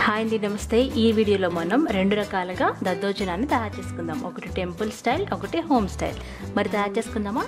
Hi అండి, నమస్తే. ఈ వీడియోలో మనం రెండు రకాలుగా దద్దోజనాన్ని తయారు చేసుకుందాం. ఒకటి టెంపుల్ స్టైల్, ఒకటి హోమ్ స్టైల్. మరి తయారు చేసుకుందామా?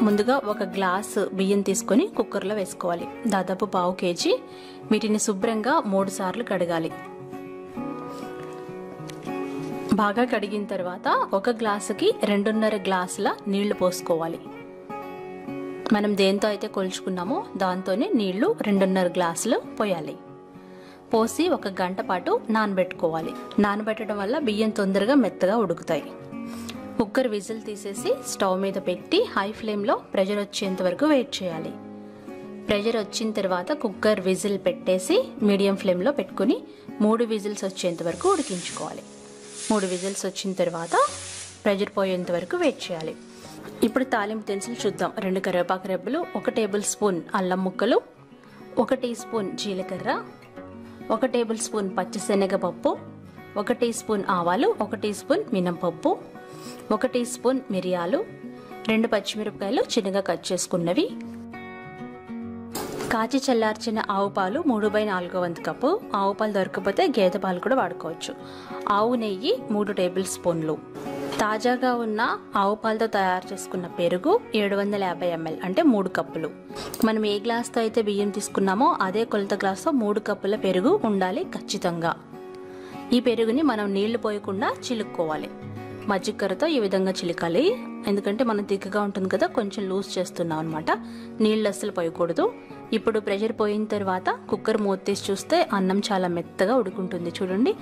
ముందుగా ఒక గ్లాసు బియ్యం తీసుకొని కుక్కర్లో వేసుకోవాలి. దాదాపు 1/2 kg. వీటిని శుభ్రంగా 3 సార్లు కడగాలి. బాగా కడిగిన తర్వాత ఒక గ్లాసుకి 2.5 గ్లాసుల నీళ్లు పోసుకోవాలి. మనం దేంతో అయితే కొలుచుకున్నామో దాంతోనే నీళ్లు 2.5 గ్లాసులు పోయాలి. పోసి 1 గంట పాటు నానబెట్టుకోవాలి. నానబెట్టడం వల్ల బియ్యం తొందరగా మెత్తగా ఉడుకుతాయి. కుక్కర్ విజిల్ తీసేసి స్టవ్ మీద పెట్టి హై ఫ్లేమ్లో ప్రెషర్ వచ్చేంత వరకు వెయిట్ చేయాలి. ప్రెషర్ వచ్చిన తర్వాత కుక్కర్ విజిల్ పెట్టేసి మీడియం ఫ్లేమ్లో పెట్టుకుని 3 విజిల్స్ వచ్చేంత వరకు ఉడికించుకోవాలి. 3 విజిల్స్ వచ్చిన తర్వాత ప్రెషర్ పోయేంత వరకు వెయిట్ చేయాలి. ఇప్పుడు తాలింపు దినుసులు చూద్దాం. 2 కరివేపాకు రెబ్బలు, 1 టేబుల్ స్పూన్ అల్లం ముక్కలు, 1 టీ స్పూన్ జీలకర్ర, 1 టేబుల్ స్పూన్ పచ్చిశనగపప్పు, 1 టీ స్పూన్ ఆవాలు, 1 టీ స్పూన్ మినపప్పు, 1 టీ స్పూన్ మిరియాలు, 2 పచ్చిమిరపకాయలు చిన్నగా కట్ చేసుకున్నవి, కాచి చల్లార్చిన ఆవు పాలు 3/4 వంతు కప్పు. ఆవు పాలు దొరకకపోతే గేదె పాలు కూడా వాడుకోవచ్చు. ఆవు నెయ్యి 3 టేబుల్ స్పూన్లు. తాజాగా ఉన్న ఆవు పాలతో తయారు చేసుకున్న పెరుగు 750 ml, అంటే 3 కప్పులు. మనం ఏ గ్లాస్తో అయితే బియ్యం తీసుకున్నామో అదే కొలత గ్లాస్తో 3 కప్పుల పెరుగు ఉండాలి ఖచ్చితంగా. ఈ పెరుగుని మనం నీళ్లు పోయకుండా చిలుక్కోవాలి. మజ్జిగకరతో ఈ విధంగా చిలకాలి. ఎందుకంటే మనం తిక్కగా ఉంటుంది కదా, కొంచెం లూజ్ చేస్తున్నాం అనమాట. నీళ్ళు అస్సలు పోయకూడదు. ఇప్పుడు ప్రెషర్ పోయిన తర్వాత కుక్కర్ మూత తీసి చూస్తే అన్నం చాలా మెత్తగా ఉడుకుంటుంది. చూడండి,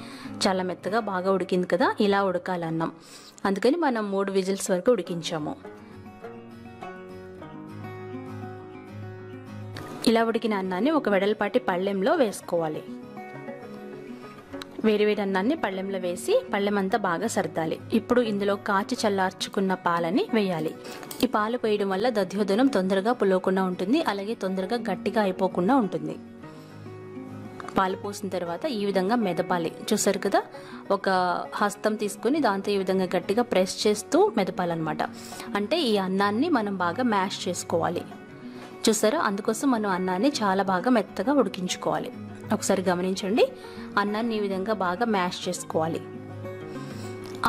చాలా మెత్తగా బాగా ఉడికింది కదా. ఇలా ఉడకాలి అన్నం. అందుకని మనం 3 విజిల్స్ వరకు ఉడికించాము. ఇలా ఉడికిన అన్నాన్ని ఒక వెడల్పాటి పళ్ళెంలో వేసుకోవాలి. వేడివేడి అన్నాన్ని పళ్ళెంలో వేసి పళ్ళెమంతా బాగా సర్దాలి. ఇప్పుడు ఇందులో కాచి చల్లార్చుకున్న పాలని వేయాలి. ఈ పాలు వేయడం వల్ల దధ్యోదనం తొందరగా పులవకుండా ఉంటుంది, అలాగే తొందరగా గట్టిగా అయిపోకుండా ఉంటుంది. పాలు పోసిన తర్వాత ఈ విధంగా మెదపాలి. చూసారు కదా, ఒక హస్తం తీసుకుని దాంతో ఈ విధంగా గట్టిగా ప్రెస్ చేస్తూ మెదపాలన్నమాట. అంటే ఈ అన్నాన్ని మనం బాగా మ్యాష్ చేసుకోవాలి. చూసారా, అందుకోసం మనం అన్నాన్ని చాలా బాగా మెత్తగా ఉడికించుకోవాలి. ఒకసారి గమనించండి, అన్నాన్ని ఈ విధంగా బాగా మ్యాష్ చేసుకోవాలి.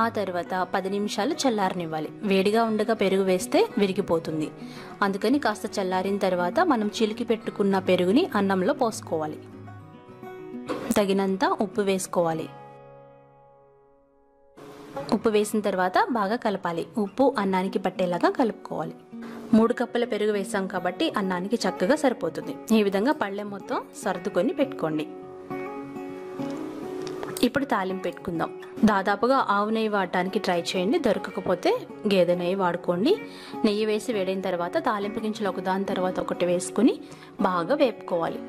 ఆ తర్వాత 10 నిమిషాలు చల్లారనివ్వాలి. వేడిగా ఉండగా పెరుగు వేస్తే విరిగిపోతుంది. అందుకని కాస్త చల్లారిన తర్వాత మనం చిలికి పెట్టుకున్న పెరుగుని అన్నంలో పోసుకోవాలి. తగినంత ఉప్పు వేసుకోవాలి. ఉప్పు వేసిన తర్వాత బాగా కలపాలి. ఉప్పు అన్నానికి పట్టేలాగా కలుపుకోవాలి. 3 కప్పుల పెరుగు వేసాం కాబట్టి అన్నానికి చక్కగా సరిపోతుంది. ఈ విధంగా పళ్ళెం మొత్తం సర్దుకొని పెట్టుకోండి. ఇప్పుడు తాలింపు పెట్టుకుందాం. దాదాపుగా ఆవు నెయ్యి వాడటానికి ట్రై చేయండి. దొరకకపోతే గేదె నెయ్యి వాడుకోండి. నెయ్యి వేసి వేడిన తర్వాత తాలింపు గింజలు ఒకదాని తర్వాత ఒకటి వేసుకుని బాగా వేపుకోవాలి.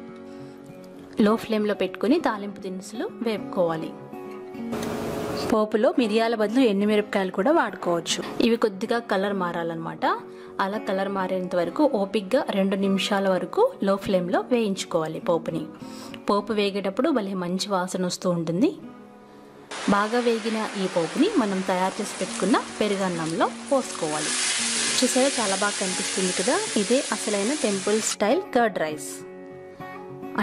లో ఫ్లేమ్లో పెట్టుకుని తాలింపు దినుసులు వేపుకోవాలి. పోపులో మిరియాల బదులు ఎండుమిరపకాయలు కూడా వాడుకోవచ్చు. ఇవి కొద్దిగా కలర్ మారాలన్నమాట. అలా కలర్ మారేంత వరకు ఓపిక్గా 2 నిమిషాల వరకు లో ఫ్లేమ్లో వేయించుకోవాలి పోపుని. పోపు వేగేటప్పుడు భలే మంచి వాసన వస్తూ ఉంటుంది. బాగా వేగిన ఈ పోపుని మనం తయారు చేసి పెట్టుకున్న పెరుగన్నంలో పోసుకోవాలి. చూసారా, చాలా బాగా కనిపిస్తుంది కదా. ఇదే అసలైన టెంపుల్ స్టైల్ కర్డ్ రైస్,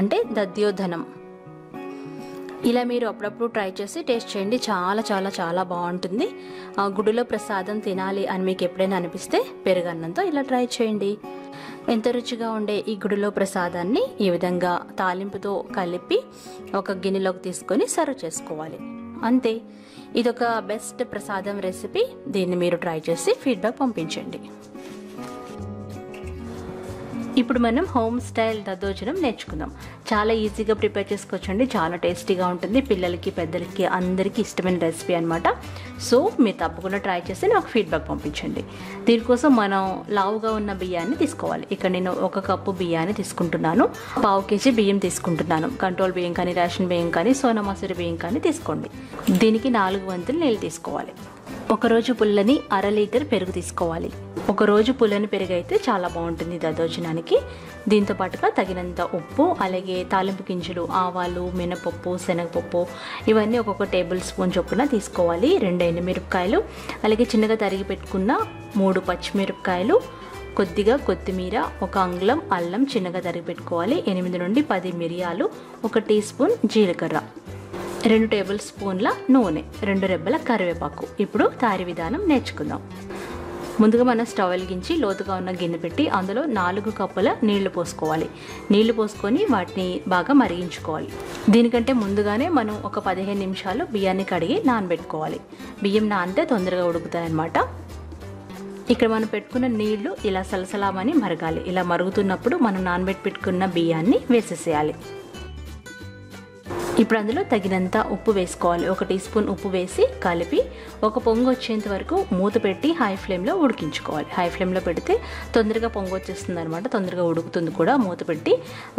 అంటే దధ్యోదనం. ఇలా మీరు అప్పుడప్పుడు ట్రై చేసి టేస్ట్ చేయండి. చాలా చాలా చాలా బాగుంటుంది. గుడిలో ప్రసాదం తినాలి అని మీకు ఎప్పుడైనా అనిపిస్తే పెరుగన్నంతో ఇలా ట్రై చేయండి. ఎంత రుచిగా ఉండే ఈ గుడిలో ప్రసాదాన్ని ఈ విధంగా తాలింపుతో కలిపి ఒక గిన్నెలోకి తీసుకొని సర్వ్ చేసుకోవాలి. అంతే, ఇదొక బెస్ట్ ప్రసాదం రెసిపీ. దీన్ని మీరు ట్రై చేసి ఫీడ్బ్యాక్ పంపించండి. ఇప్పుడు మనం హోమ్ స్టైల్ దద్దోజనం నేర్చుకుందాం. చాలా ఈజీగా ప్రిపేర్ చేసుకోవచ్చండి, చాలా టేస్టీగా ఉంటుంది. పిల్లలకి పెద్దలకి అందరికీ ఇష్టమైన రెసిపీ అనమాట. సో మీరు తప్పకుండా ట్రై చేసి నాకు ఫీడ్బ్యాక్ పంపించండి. దీనికోసం మనం లావుగా ఉన్న బియ్యాన్ని తీసుకోవాలి. ఇక్కడ నేను 1 కప్పు బియ్యాన్ని తీసుకుంటున్నాను. 1/2 కేజీ బియ్యం తీసుకుంటున్నాను. కంట్రోల్ బియ్యం కానీ, రేషన్ బియ్యం కానీ, సోనా మసూరి బియ్యం కానీ తీసుకోండి. దీనికి 4 వంతులు నీళ్ళు తీసుకోవాలి. ఒకరోజు పుల్లని 1/2 లీటర్ పెరుగు తీసుకోవాలి. ఒకరోజు పుల్లని పెరుగు అయితే చాలా బాగుంటుంది దద్దోజనానికి. దీంతో పాటుగా తగినంత ఉప్పు, అలాగే తాలింపు గింజలు, ఆవాలు, మినపప్పు, శనగపప్పు ఇవన్నీ ఒక్కొక్క టేబుల్ స్పూన్ చొప్పున తీసుకోవాలి. 2 ఎండుమిరపకాయలు, అలాగే చిన్నగా తరిగి పెట్టుకున్న 3 పచ్చిమిరపకాయలు, కొద్దిగా కొత్తిమీర, 1 అంగుళం అల్లం చిన్నగా తరిగి పెట్టుకోవాలి. 8 నుండి 10 మిరియాలు, 1 టీ స్పూన్ జీలకర్ర, 2 టేబుల్ స్పూన్ల నూనె, 2 రెబ్బల కరివేపాకు. ఇప్పుడు తయారీ విధానం నేర్చుకుందాం. ముందుగా మనం స్టవ్ వెలిగించి లోతుగా ఉన్న గిన్నె పెట్టి అందులో 4 కప్పుల నీళ్లు పోసుకోవాలి. నీళ్లు పోసుకొని వాటిని బాగా మరిగించుకోవాలి. దీనికంటే ముందుగానే మనం ఒక 15 నిమిషాలు బియ్యాన్ని కడిగి నానబెట్టుకోవాలి. బియ్యం నానితే తొందరగా ఉడుకుతాయి అన్నమాట. ఇక్కడ మనం పెట్టుకున్న నీళ్లు ఇలా సలసలామని మరగాలి. ఇలా మరుగుతున్నప్పుడు మనం నానబెట్టుకున్న బియ్యాన్ని వేసేసేయాలి. ఇప్పుడు అందులో తగినంత ఉప్పు వేసుకోవాలి. 1 టీ స్పూన్ ఉప్పు వేసి కలిపి ఒక పొంగు వచ్చేంత వరకు మూత పెట్టి హై ఫ్లేమ్లో ఉడికించుకోవాలి. హై ఫ్లేమ్లో పెడితే తొందరగా పొంగు వచ్చేస్తుంది అనమాట, తొందరగా ఉడుకుతుంది కూడా. మూత పెట్టి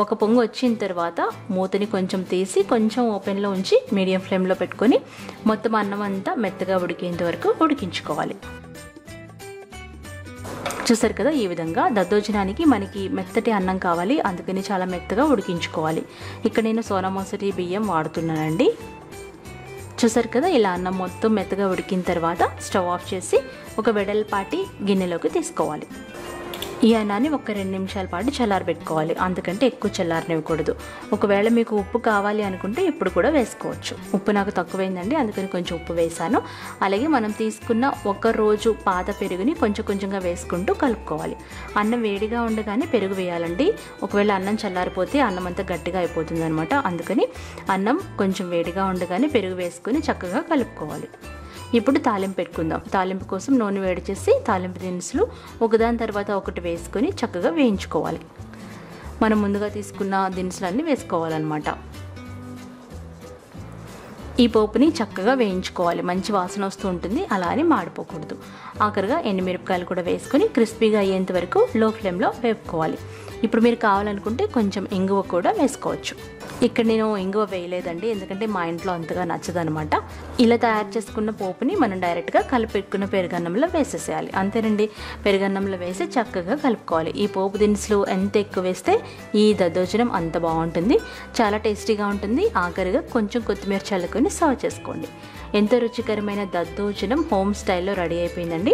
ఒక పొంగు వచ్చిన తర్వాత మూతని కొంచెం తీసి కొంచెం ఓపెన్లో ఉంచి మీడియం ఫ్లేమ్లో పెట్టుకొని మొత్తం అన్నం అంతా మెత్తగా ఉడికేంత వరకు ఉడికించుకోవాలి. చూసారు కదా, ఈ విధంగా దద్దోజనానికి మనకి మెత్తటి అన్నం కావాలి, అందుకని చాలా మెత్తగా ఉడికించుకోవాలి. ఇక్కడ నేను సోనా మసూరి బియ్యం వాడుతున్నానండి. చూసారు కదా, ఇలా అన్నం మొత్తం మెత్తగా ఉడికిన తర్వాత స్టవ్ ఆఫ్ చేసి ఒక వెడల్పాటి గిన్నెలోకి తీసుకోవాలి. ఈ అన్నాన్ని ఒక 2 నిమిషాల పాటు చల్లారబెట్టుకోవాలి, అందుకంటే ఎక్కువ చల్లారనివ్వకూడదు. ఒకవేళ మీకు ఉప్పు కావాలి అనుకుంటే ఇప్పుడు కూడా వేసుకోవచ్చు. ఉప్పు నాకు తక్కువైందండి, అందుకని కొంచెం ఉప్పు వేసాను. అలాగే మనం తీసుకున్న 1 రోజు పాత పెరుగుని కొంచెం కొంచెంగా వేసుకుంటూ కలుపుకోవాలి. అన్నం వేడిగా ఉండగానే పెరుగు వేయాలండి. ఒకవేళ అన్నం చల్లారిపోతే అన్నం అంతా గట్టిగా అయిపోతుంది అనమాట. అందుకని అన్నం కొంచెం వేడిగా ఉండగానే పెరుగు వేసుకొని చక్కగా కలుపుకోవాలి. ఇప్పుడు తాలింపు పెట్టుకుందాం. తాలింపు కోసం నూనె వేడి చేసి తాలింపు దినుసులు ఒకదాని తర్వాత ఒకటి వేసుకొని చక్కగా వేయించుకోవాలి. మనం ముందుగా తీసుకున్న దినుసులన్నీ వేసుకోవాలన్నమాట. ఈ పోపుని చక్కగా వేయించుకోవాలి. మంచి వాసన వస్తూ ఉంటుంది, అలా అని మాడిపోకూడదు. ఆఖరిగా ఎండుమిరపకాయలు కూడా వేసుకొని క్రిస్పీగా అయ్యేంత వరకు లో ఫ్లేమ్లో వేపుకోవాలి. ఇప్పుడు మీరు కావాలనుకుంటే కొంచెం ఇంగువ కూడా వేసుకోవచ్చు. ఇక్కడ నేను ఇంగువ వేయలేదండి, ఎందుకంటే మా ఇంట్లో అంతగా నచ్చదనమాట. ఇలా తయారు చేసుకున్న పోపుని మనం డైరెక్ట్గా కలిపి పెట్టుకున్న పెరుగన్నంలో వేసేసేయాలి. అంతేనండి, పెరుగన్నంలో వేసి చక్కగా కలుపుకోవాలి. ఈ పోపు దినుసులు ఎంత ఎక్కువ వేస్తే ఈ దద్దోజనం అంత బాగుంటుంది, చాలా టేస్టీగా ఉంటుంది. ఆఖరిగా కొంచెం కొత్తిమీర చల్లుకొని సర్వ్ చేసుకోండి. ఎంతో రుచికరమైన దద్దోజనం హోమ్ స్టైల్లో రెడీ అయిపోయిందండి.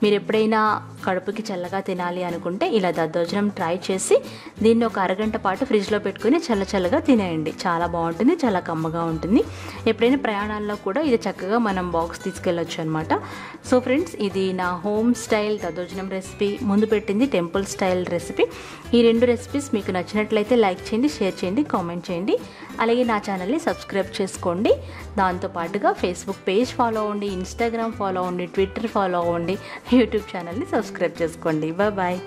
మీరు ఎప్పుడైనా కడుపుకి చల్లగా తినాలి అనుకుంటే ఇలా దద్దోజనం ట్రై చేసి దీన్ని ఒక అరగంట పాటు ఫ్రిడ్జ్లో పెట్టుకుని చల్లగా తినేయండి. చాలా బాగుంటుంది, చాలా కమ్మగా ఉంటుంది. ఎప్పుడైనా ప్రయాణాల్లో కూడా ఇది చక్కగా మనం బాక్స్ తీసుకెళ్ళొచ్చు అనమాట. సో ఫ్రెండ్స్, ఇది నా హోమ్ స్టైల్ దద్దోజనం రెసిపీ. ముందు పెట్టింది టెంపుల్ స్టైల్ రెసిపీ. ఈ 2 రెసిపీస్ మీకు నచ్చినట్లయితే లైక్ చేయండి, షేర్ చేయండి, కామెంట్ చేయండి. అలాగే నా ఛానల్ని సబ్స్క్రైబ్ చేసుకోండి. దాంతోపాటుగా ఫేస్బుక్ పేజ్ ఫాలో అవ్వండి, ఇన్స్టాగ్రామ్ ఫాలో అవ్వండి, ట్విట్టర్ ఫాలో అవ్వండి, యూట్యూబ్ ఛానల్ని సబ్స్క్రైబ్ చేసుకోండి. బాయ్.